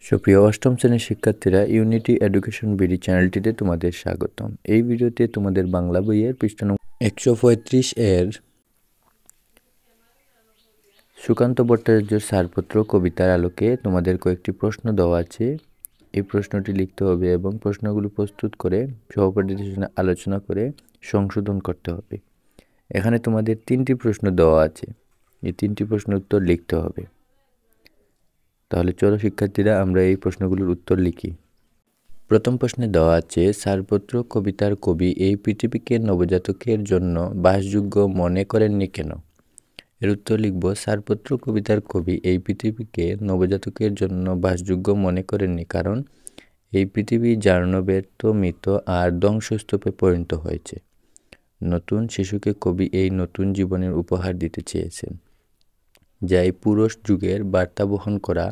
সুপ্রিয় অষ্টম শ্রেণীর শিক্ষার্থীরা, ইউনিটি এডুকেশন বিডি চ্যানেলটিতে তোমাদের স্বাগতম। এই ভিডিওতে তোমাদের বাংলা বইয়ের পৃষ্ঠা নম্বর 135 এর সুকান্ত ভট্টাচার্যের ছাড়পত্র কবিতার আলোকে তোমাদের কয়েকটি প্রশ্ন দেওয়া আছে। এই প্রশ্নটি লিখতে হবে এবং প্রশ্নগুলো প্রস্তুত করে সহপাঠীদের সঙ্গে আলোচনা করে সংশোধন করতে হবে। এখানে তোমাদের 3টি প্রশ্ন দেওয়া আছে, এই 3টি প্রশ্নের উত্তর লিখতে হবে। তাহলে চলো শিক্ষার্থীরা, আমরা এই প্রশ্নগুলোর উত্তর লিখি। প্রথম প্রশ্নে দেওয়া আছে, ছাড়পত্র কবিতার কবি এই পৃথিবীকে নবজাতকের জন্য বাসযোগ্য মনে করেননি কেন? এর উত্তর লিখব, ছাড়পত্র কবিতার কবি এই পৃথিবীকে নবজাতকের জন্য বাসযোগ্য মনে করেননি কারণ এই পৃথিবী জীর্ণ, ব্যর্থ, মৃত আর ধ্বংসস্তূপে পরিণত হয়েছে। নতুন শিশুকে কবি এই নতুন জীবনের উপহার দিতে চেয়েছেন, যা এই পুরুষ যুগের বার্তা বহন করা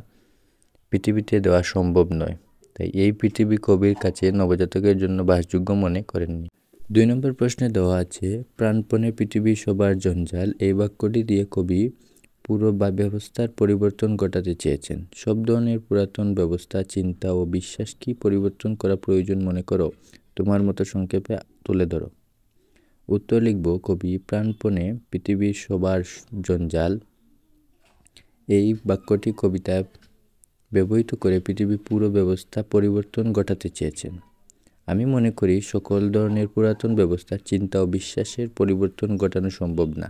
পৃথিবীতে দেওয়া সম্ভব নয়। তাই এই পৃথিবী কবির কাছে নবজাতকের জন্য বাসযোগ্য মনে করেননি। 2 নম্বর প্রশ্নে দেওয়া আছে, প্রাণপণে পৃথিবী সবার জঞ্জাল, এই বাক্যটি দিয়ে কবি পুরো ব্যবস্থার পরিবর্তন ঘটাতে চেয়েছেন। সব ধরনের পুরাতন ব্যবস্থা, চিন্তা ও বিশ্বাস কি পরিবর্তন করা প্রয়োজন মনে করো? তোমার মতো সংক্ষেপে তুলে ধরো। উত্তর লিখব, কবি প্রাণপণে পৃথিবী সবার জঞ্জাল এই বাক্যটি কবিতায় ব্যবহৃত করে পৃথিবী পুরো ব্যবস্থা পরিবর্তন ঘটাতে চেয়েছেন। আমি মনে করি সকল ধরনের পুরাতন ব্যবস্থা, চিন্তা ও বিশ্বাসের পরিবর্তন ঘটানো সম্ভব না।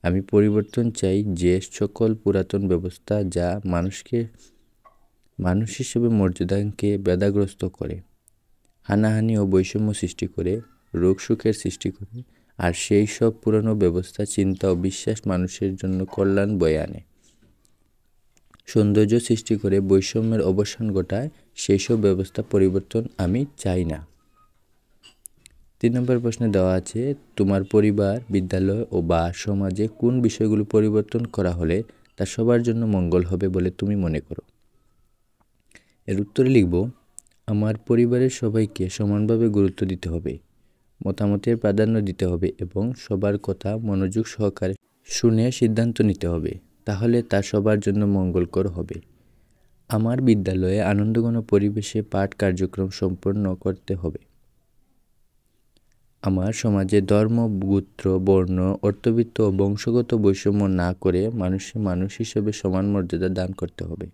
আমি পরিবর্তন চাই যে সকল পুরাতন ব্যবস্থা যা মানুষ হিসেবে মর্যাদাকে বাধাগ্রস্ত করে, হানাহানি ও বৈষম্য সৃষ্টি করে, রোগ সুখের সৃষ্টি করে, আর সেই সব পুরানো ব্যবস্থা, চিন্তা ও বিশ্বাস মানুষের জন্য কল্যাণ বয়ে আনে, সৌন্দর্য সৃষ্টি করে, বৈষম্যের অবসান ঘটায়, সেই সব ব্যবস্থা পরিবর্তন আমি চাই না। 3 নম্বর প্রশ্নে দেওয়া আছে, তোমার পরিবার, বিদ্যালয় ও বা সমাজে কোন বিষয়গুলো পরিবর্তন করা হলে তা সবার জন্য মঙ্গল হবে বলে তুমি মনে করো? এর উত্তরে লিখব, আমার পরিবারের সবাইকে সমানভাবে গুরুত্ব দিতে হবে, মতামতের প্রাধান্য দিতে হবে এবং সবার কথা মনোযোগ সহকারে শুনে সিদ্ধান্ত নিতে হবে, তাহলে তা সবার জন্য মঙ্গলকর হবে। আমার বিদ্যালয়ে আনন্দঘন পরিবেশে পাঠ কার্যক্রম সম্পন্ন করতে হবে। আমার সমাজে ধর্ম, গোত্র, বর্ণ, অর্থবিত্ত ও বংশগত বৈষম্য না করে মানুষ হিসেবে সমান মর্যাদা দান করতে হবে।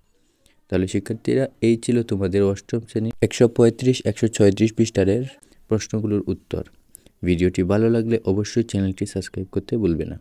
তাহলে শিক্ষার্থীরা, এই ছিল তোমাদের অষ্টম শ্রেণী 135-136 পৃষ্ঠার প্রশ্নগুলোর উত্তর। ভিডিওটি ভালো লাগলে অবশ্যই চ্যানেলটি সাবস্ক্রাইব করতে ভুলবে না।